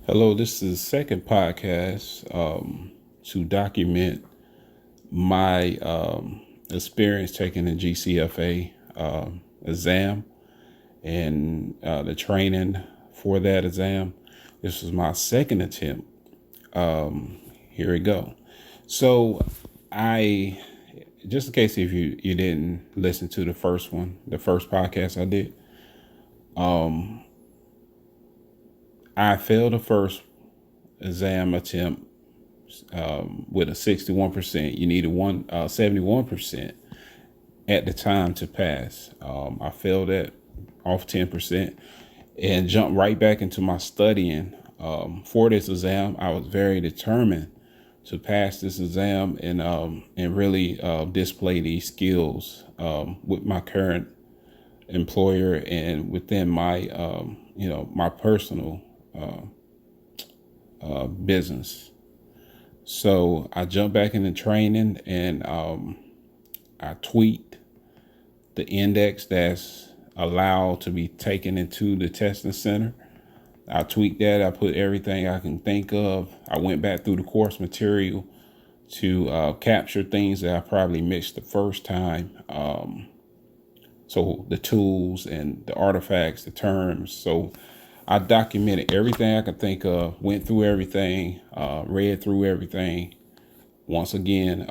Hello, this is the second podcast to document my experience taking the GCFA exam and the training for that exam. This was my second attempt. Here we go. So I, just in case if you didn't listen to the first one, the first podcast I did, I failed the first exam attempt with a 61%. You needed 71% at the time to pass. I failed that off 10% and jumped right back into my studying for this exam. I was very determined to pass this exam and really display these skills with my current employer and within my my personal business. So I jumped back into training and I tweaked the index that's allowed to be taken into the testing center. I tweaked that. I put everything I can think of. I went back through the course material to capture things that I probably missed the first time. So the tools and the artifacts, the terms. So I documented everything I could think of, went through everything, read through everything. Once again,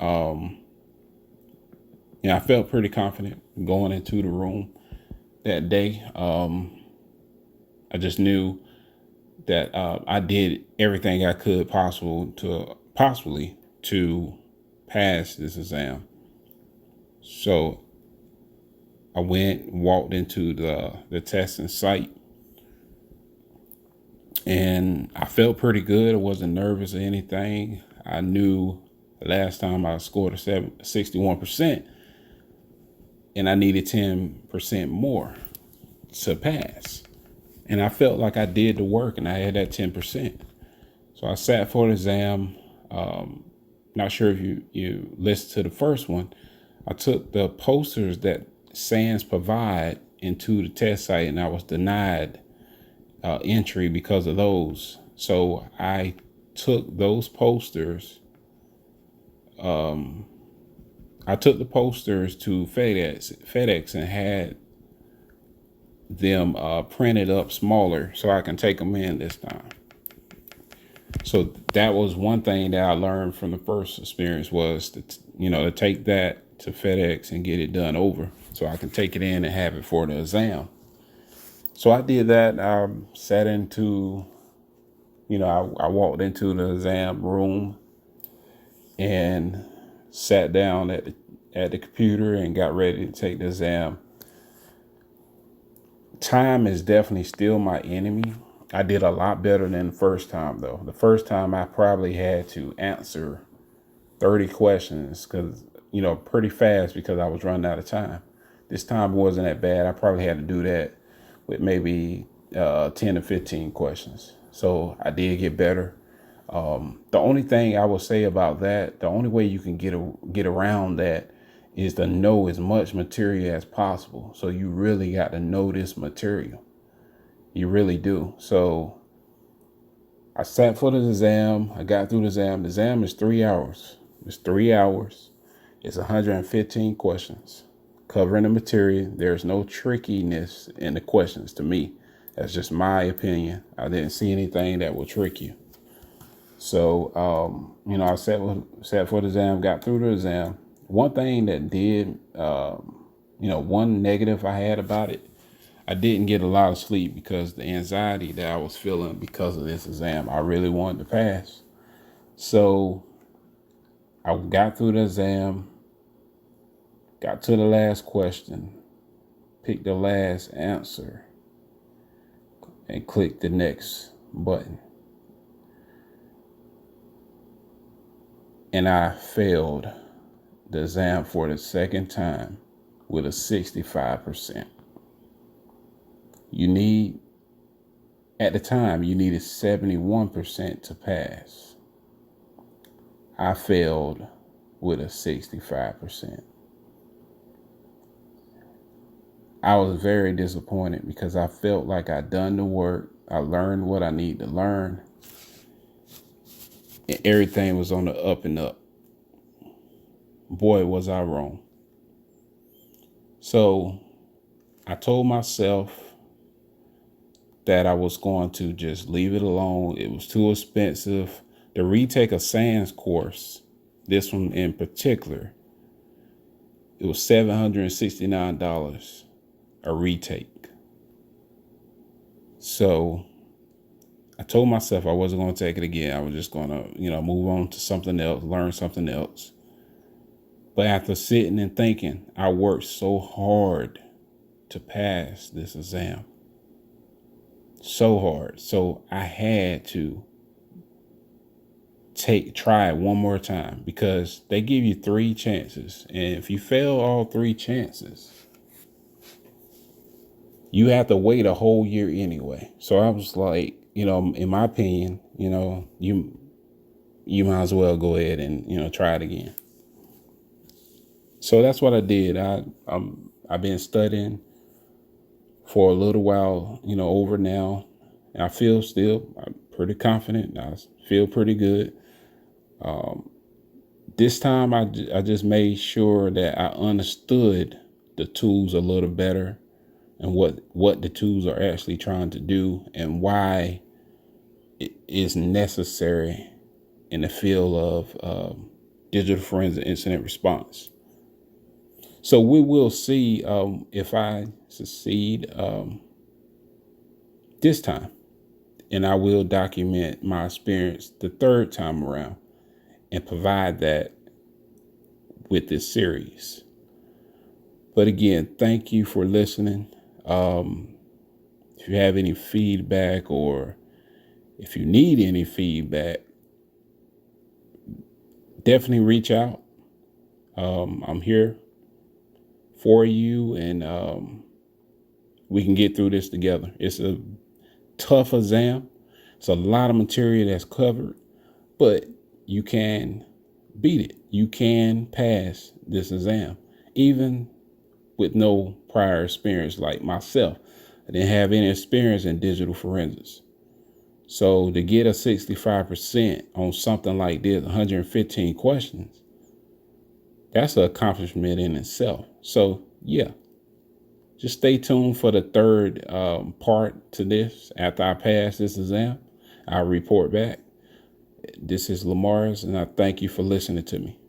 I felt pretty confident going into the room that day. I just knew that I did everything I could possibly to pass this exam. So I walked into the testing site, and I felt pretty good. I wasn't nervous or anything. I knew last time I scored a 61%, and I needed 10% more to pass. And I felt like I did the work, and I had that 10%. So I sat for the exam. Not sure if you listened to the first one. I took the posters that SANS provide into the test site, and I was denied entry because of those. So I took those posters. I took the posters to FedEx and had them printed up smaller so I can take them in this time. So that was one thing that I learned from the first experience was to take that to FedEx and get it done over so I can take it in and have it for the exam. So I did that. I sat into, I walked into the exam room and sat down at the computer and got ready to take the exam. Time is definitely still my enemy. I did a lot better than the first time, though. The first time I probably had to answer 30 questions pretty fast because I was running out of time. This time wasn't that bad. I probably had to do that with maybe 10 to 15 questions. So I did get better. The only thing I will say about that, the only way you can get around that is to know as much material as possible. So you really got to know this material. You really do. So I sat for the exam. I got through the exam. The exam is 3 hours. It's 3 hours. It's 115 questions covering the material. There's no trickiness in the questions to me. That's just my opinion. I didn't see anything that would trick you. So, I sat for the exam, got through the exam. One thing that did, one negative I had about it, I didn't get a lot of sleep because the anxiety that I was feeling because of this exam, I really wanted to pass. So I got through the exam, got to the last question, picked the last answer, and clicked the next button. And I failed the exam for the second time with a 65%. At the time, you needed 71% to pass. I failed with a 65%. I was very disappointed because I felt like I'd done the work. I learned what I need to learn. and everything was on the up and up. Boy, was I wrong. So I told myself that I was going to just leave it alone. It was too expensive to retake a science course. This one in particular, it was $769 a retake. So I told myself I wasn't going to take it again. I was just going to, move on to something else, learn something else. But after sitting and thinking, I worked so hard to pass this exam. So hard. So I had to try it one more time, because they give you 3 chances. And if you fail all 3 chances, you have to wait a whole year anyway. So I was like, in my opinion, you might as well go ahead and, try it again. So that's what I did. I've been studying for a little while, over now. And I feel I'm pretty confident. I feel pretty good. This time I just made sure that I understood the tools a little better, and what the tools are actually trying to do, and why it is necessary in the field of digital forensic incident response. So we will see if I succeed this time, and I will document my experience the 3rd time around and provide that with this series. But again, thank you for listening. If you have any feedback, or if you need any feedback, definitely reach out. I'm here for you, and we can get through this together. It's a tough exam. It's a lot of material that's covered, but you can beat it. You can pass this exam, even with no prior experience like myself. I didn't have any experience in digital forensics. So to get a 65% on something like this, 115 questions, that's an accomplishment in itself. So yeah, just stay tuned for the 3rd part to this. After I pass this exam, I'll report back. This is Lamar's, and I thank you for listening to me.